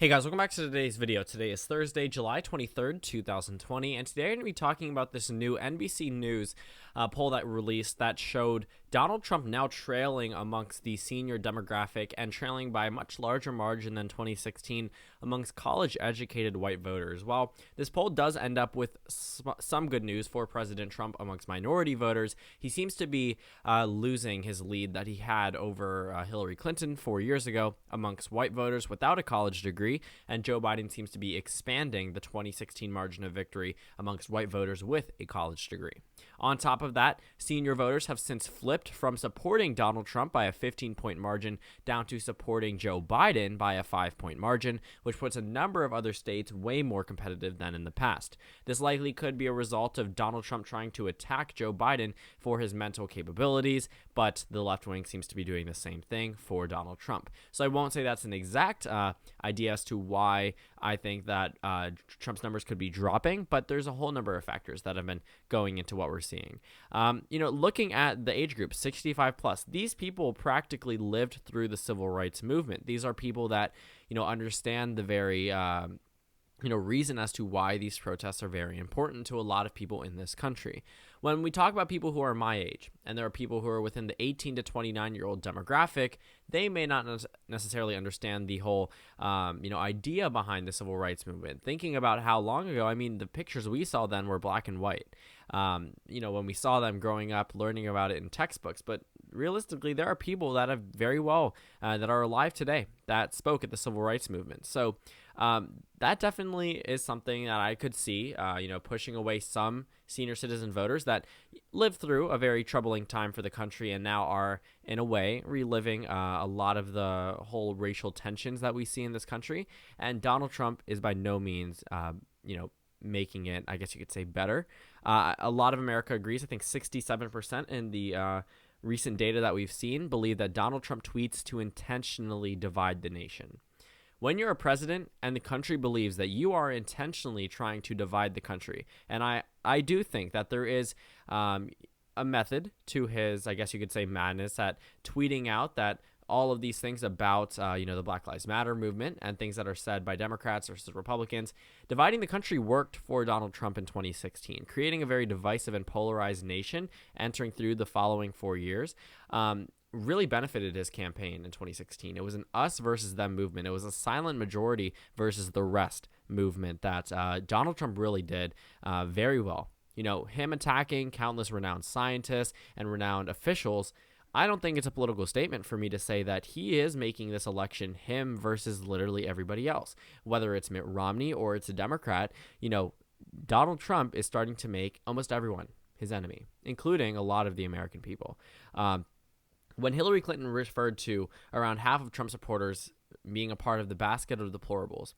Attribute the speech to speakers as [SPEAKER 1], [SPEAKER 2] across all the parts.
[SPEAKER 1] Hey guys, welcome back to today's video. Today is Thursday, July 23rd, 2020, and today I'm going to be talking about this new NBC News poll that released that showed Donald Trump now trailing amongst the senior demographic and trailing by a much larger margin than 2016 amongst college-educated white voters. While this poll does end up with some good news for President Trump amongst minority voters, he seems to be losing his lead that he had over Hillary Clinton 4 years ago amongst white voters without a college degree, and Joe Biden seems to be expanding the 2016 margin of victory amongst white voters with a college degree. On top of that, senior voters have since flipped from supporting Donald Trump by a 15-point margin down to supporting Joe Biden by a 5-point margin, which puts a number of other states way more competitive than in the past. This likely could be a result of Donald Trump trying to attack Joe Biden for his mental capabilities, but the left wing seems to be doing the same thing for Donald Trump. So I won't say that's an exact idea as to why I think that Trump's numbers could be dropping, but there's a whole number of factors that have been going into what we're seeing. Looking at the age group 65 plus, these people practically lived through the civil rights movement. These are people that understand the very reason as to why these protests are very important to a lot of people in this country. When we talk about people who are my age, and there are people who are within the 18 to 29-year-old demographic, they may not necessarily understand the whole, idea behind the civil rights movement. Thinking about how long ago, the pictures we saw then were black and white. When we saw them growing up, learning about it in textbooks, but realistically, there are people that have very well, that are alive today that spoke at the civil rights movement. So that definitely is something that I could see, pushing away some senior citizen voters that lived through a very troubling time for the country and now are, in a way, reliving a lot of the whole racial tensions that we see in this country. And Donald Trump is by no means, making it, I guess you could say, better. A lot of America agrees. I think 67% in the recent data that we've seen believe that Donald Trump tweets to intentionally divide the nation. When you're a president and the country believes that you are intentionally trying to divide the country, and I do think that there is a method to his, I guess you could say, madness at tweeting out that all of these things about, the Black Lives Matter movement and things that are said by Democrats versus Republicans. Dividing the country worked for Donald Trump in 2016, creating a very divisive and polarized nation entering through the following 4 years. Really benefited his campaign in 2016. It was an us versus them movement. It was a silent majority versus the rest movement that Donald Trump really did very well. Him attacking countless renowned scientists and renowned officials, I don't think it's a political statement for me to say that he is making this election him versus literally everybody else. Whether it's Mitt Romney or it's a Democrat, Donald Trump is starting to make almost everyone his enemy, including a lot of the American people. When Hillary Clinton referred to around half of Trump supporters being a part of the basket of deplorables,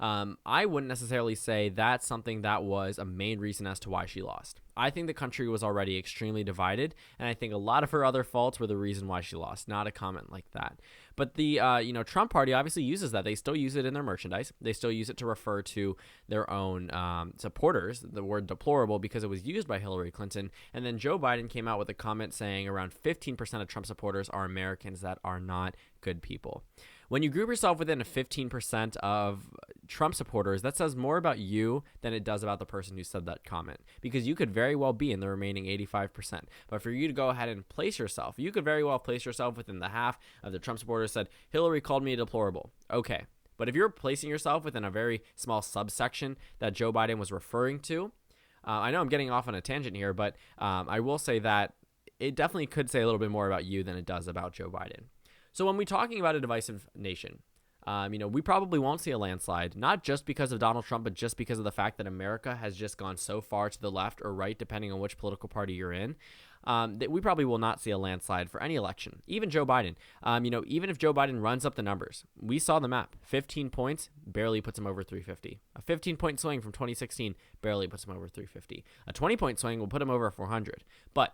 [SPEAKER 1] I wouldn't necessarily say that's something that was a main reason as to why she lost. I think the country was already extremely divided, and I think a lot of her other faults were the reason why she lost, not a comment like that. But the Trump party obviously uses that. They still use it in their merchandise. They still use it to refer to their own supporters, the word deplorable, because it was used by Hillary Clinton. And then Joe Biden came out with a comment saying around 15% of Trump supporters are Americans that are not good people. When you group yourself within a 15% of Trump supporters, that says more about you than it does about the person who said that comment, because you could very well be in the remaining 85%. But for you to go ahead and place yourself, you could very well place yourself within the half of the Trump supporters said, Hillary called me deplorable. Okay. But if you're placing yourself within a very small subsection that Joe Biden was referring to, I know I'm getting off on a tangent here, but I will say that it definitely could say a little bit more about you than it does about Joe Biden. So when we're talking about a divisive nation, we probably won't see a landslide, not just because of Donald Trump, but just because of the fact that America has just gone so far to the left or right, depending on which political party you're in, that we probably will not see a landslide for any election, even Joe Biden. Even if Joe Biden runs up the numbers, we saw the map, 15 points barely puts him over 350. A 15-point swing from 2016 barely puts him over 350. A 20-point swing will put him over 400. But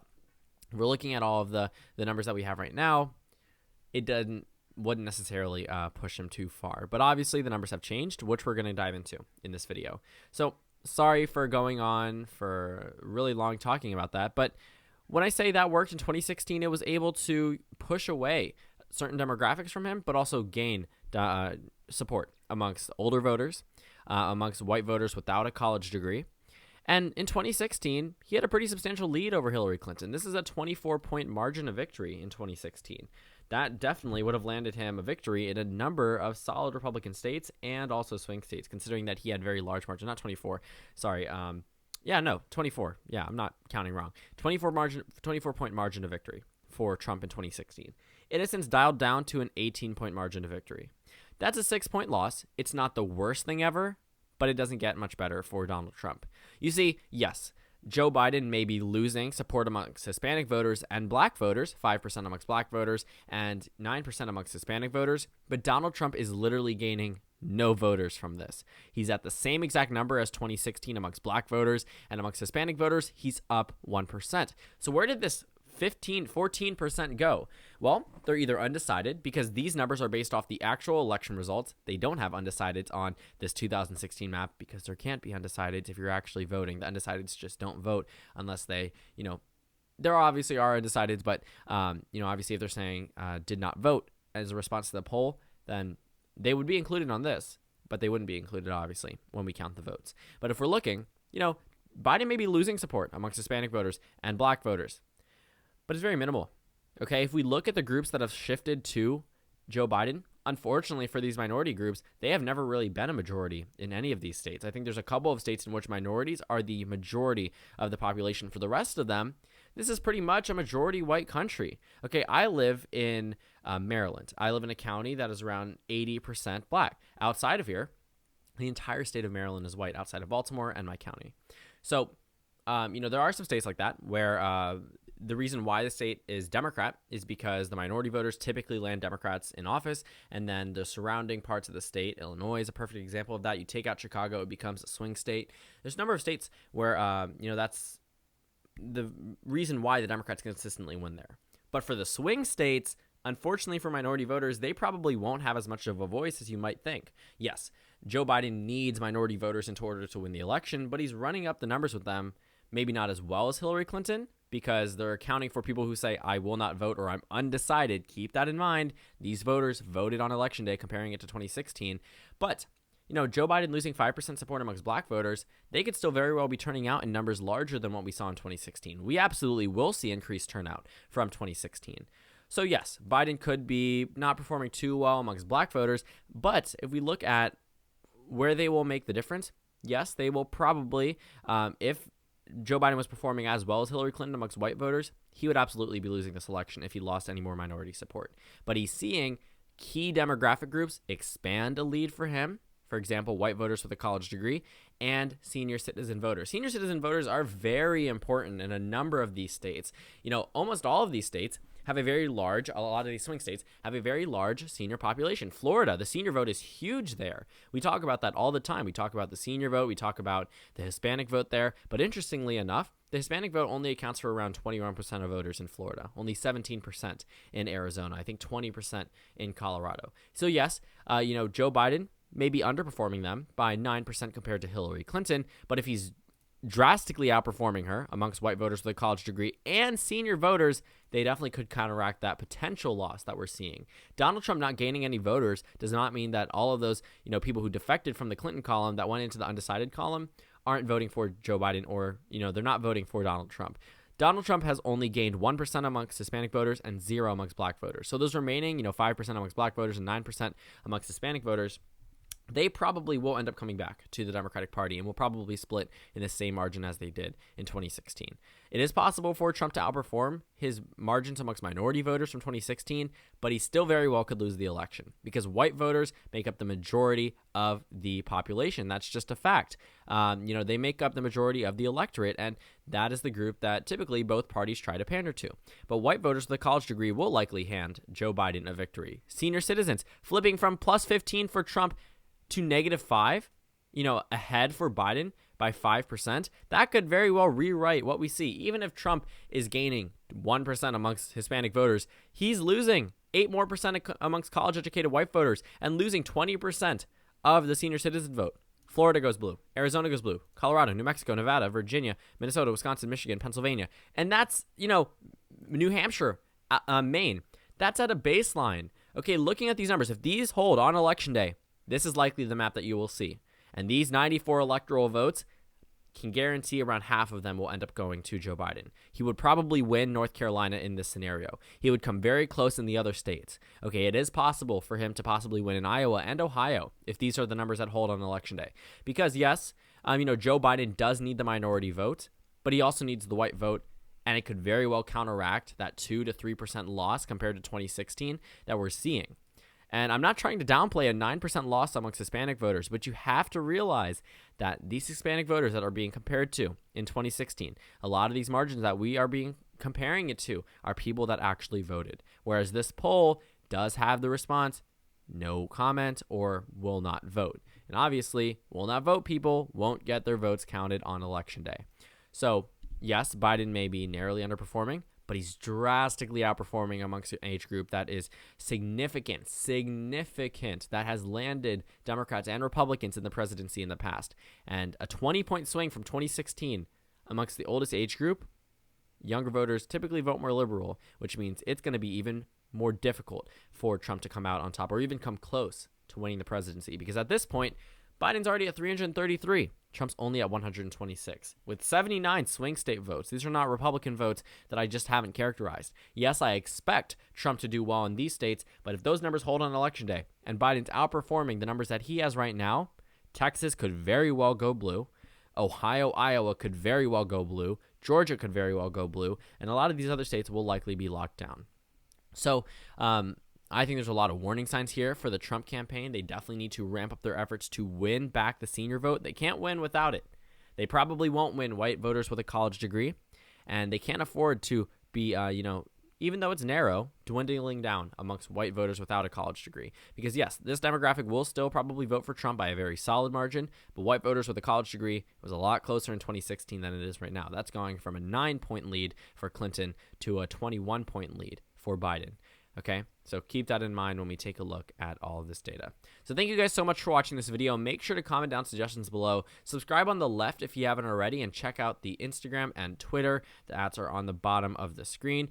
[SPEAKER 1] we're looking at all of the numbers that we have right now. It wouldn't necessarily push him too far. But obviously the numbers have changed, which we're going to dive into in this video. So sorry for going on for really long talking about that. But when I say that worked in 2016, it was able to push away certain demographics from him, but also gain support amongst older voters, amongst white voters without a college degree. And in 2016, he had a pretty substantial lead over Hillary Clinton. This is a 24-point margin of victory in 2016. That definitely would have landed him a victory in a number of solid Republican states and also swing states, considering that he had very large margin. Not 24, sorry. 24. Yeah, I'm not counting wrong. 24-point margin of victory for Trump in 2016. It has since dialed down to an 18-point margin of victory. That's a 6-point loss. It's not the worst thing ever, but it doesn't get much better for Donald Trump. You see, yes, Joe Biden may be losing support amongst Hispanic voters and black voters, 5% amongst black voters and 9% amongst Hispanic voters, but Donald Trump is literally gaining no voters from this. He's at the same exact number as 2016 amongst black voters, and amongst Hispanic voters, he's up 1%. So where did this 14% go? Well, they're either undecided, because these numbers are based off the actual election results. They don't have undecideds on this 2016 map, because there can't be undecideds if you're actually voting. The undecideds just don't vote unless they, there obviously are undecideds, but, obviously if they're saying did not vote as a response to the poll, then they would be included on this, but they wouldn't be included, obviously, when we count the votes. But if we're looking, Biden may be losing support amongst Hispanic voters and black voters, but it's very minimal. Okay, if we look at the groups that have shifted to Joe Biden, unfortunately for these minority groups, they have never really been a majority in any of these states. I think there's a couple of states in which minorities are the majority of the population. For the rest of them, this is pretty much a majority white country. Okay, I live in Maryland. I live in a county that is around 80% black. Outside of here, the entire state of Maryland is white, outside of Baltimore and my county. So, there are some states like that where the reason why the state is Democrat is because the minority voters typically land Democrats in office, and then the surrounding parts of the state, Illinois is a perfect example of that. You take out Chicago, it becomes a swing state. There's a number of states where, that's the reason why the Democrats consistently win there. But for the swing states, unfortunately for minority voters, they probably won't have as much of a voice as you might think. Yes, Joe Biden needs minority voters in order to win the election, but he's running up the numbers with them, maybe not as well as Hillary Clinton, because they're accounting for people who say, I will not vote or I'm undecided. Keep that in mind. These voters voted on election day, comparing it to 2016. But, Joe Biden losing 5% support amongst black voters, they could still very well be turning out in numbers larger than what we saw in 2016. We absolutely will see increased turnout from 2016. So yes, Biden could be not performing too well amongst black voters, but if we look at where they will make the difference, yes, they will probably, if Joe Biden was performing as well as Hillary Clinton amongst white voters, he would absolutely be losing this election if he lost any more minority support. But he's seeing key demographic groups expand a lead for him. For example, white voters with a college degree and senior citizen voters. Senior citizen voters are very important in a number of these states. Almost all of these states have a lot of these swing states have a very large senior population. Florida, the senior vote is huge there. We talk about that all the time. We talk about the senior vote. We talk about the Hispanic vote there. But interestingly enough, the Hispanic vote only accounts for around 21% of voters in Florida, only 17% in Arizona, I think 20% in Colorado. So yes, Joe Biden may be underperforming them by 9% compared to Hillary Clinton, but if he's drastically outperforming her amongst white voters with a college degree and senior voters, they definitely could counteract that potential loss that we're seeing. Donald Trump not gaining any voters does not mean that all of those, people who defected from the Clinton column that went into the undecided column aren't voting for Joe Biden, or, they're not voting for Donald Trump. Donald Trump has only gained 1% amongst Hispanic voters and 0 amongst black voters. So those remaining, 5% amongst black voters and 9% amongst Hispanic voters, they probably will end up coming back to the Democratic Party and will probably split in the same margin as they did in 2016. It is possible for Trump to outperform his margins amongst minority voters from 2016, but he still very well could lose the election because white voters make up the majority of the population. That's just a fact. They make up the majority of the electorate, and that is the group that typically both parties try to pander to. But white voters with a college degree will likely hand Joe Biden a victory. Senior citizens flipping from plus 15 for Trump to -5, ahead for Biden by 5%, that could very well rewrite what we see. Even if Trump is gaining 1% amongst Hispanic voters, he's losing 8% more amongst college-educated white voters and losing 20% of the senior citizen vote. Florida goes blue. Arizona goes blue. Colorado, New Mexico, Nevada, Virginia, Minnesota, Wisconsin, Michigan, Pennsylvania. And that's, New Hampshire, Maine. That's at a baseline. Okay, looking at these numbers, if these hold on election day, this is likely the map that you will see. And these 94 electoral votes can guarantee around half of them will end up going to Joe Biden. He would probably win North Carolina in this scenario. He would come very close in the other states. Okay, it is possible for him to possibly win in Iowa and Ohio if these are the numbers that hold on Election Day. Because yes, Joe Biden does need the minority vote, but he also needs the white vote, and it could very well counteract that 2 to 3% loss compared to 2016 that we're seeing. And I'm not trying to downplay a 9% loss amongst Hispanic voters, but you have to realize that these Hispanic voters that are being compared to in 2016, a lot of these margins that we are being comparing it to are people that actually voted. Whereas this poll does have the response, no comment or will not vote. And obviously, will not vote people won't get their votes counted on Election Day. So yes, Biden may be narrowly underperforming, but he's drastically outperforming amongst an age group that is significant, that has landed Democrats and Republicans in the presidency in the past. And a 20-point swing from 2016 amongst the oldest age group, younger voters typically vote more liberal, which means it's going to be even more difficult for Trump to come out on top or even come close to winning the presidency. Because at this point, Biden's already at 333. Trump's only at 126, with 79 swing state votes. These are not Republican votes that I just haven't characterized. Yes, I expect Trump to do well in these states, but if those numbers hold on Election Day and Biden's outperforming the numbers that he has right now, Texas could very well go blue. Ohio, Iowa could very well go blue. Georgia could very well go blue. And a lot of these other states will likely be locked down. So, I think there's a lot of warning signs here for the Trump campaign. They definitely need to ramp up their efforts to win back the senior vote. They can't win without it. They probably won't win white voters with a college degree, and they can't afford to be, even though it's narrow, dwindling down amongst white voters without a college degree. Because yes, this demographic will still probably vote for Trump by a very solid margin, but white voters with a college degree was a lot closer in 2016 than it is right now. That's going from a 9-point lead for Clinton to a 21-point lead for Biden. Okay, so keep that in mind when we take a look at all of this data. So thank you guys so much for watching this video. Make sure to comment down suggestions below. Subscribe on the left if you haven't already, and check out the Instagram and Twitter. The ads are on the bottom of the screen.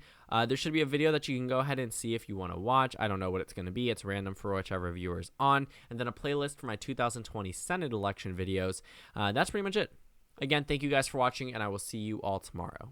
[SPEAKER 1] There should be a video that you can go ahead and see if you want to watch. I don't know what it's going to be. It's random for whichever viewer is on. And then a playlist for my 2020 Senate election videos. That's pretty much it. Again, thank you guys for watching, and I will see you all tomorrow.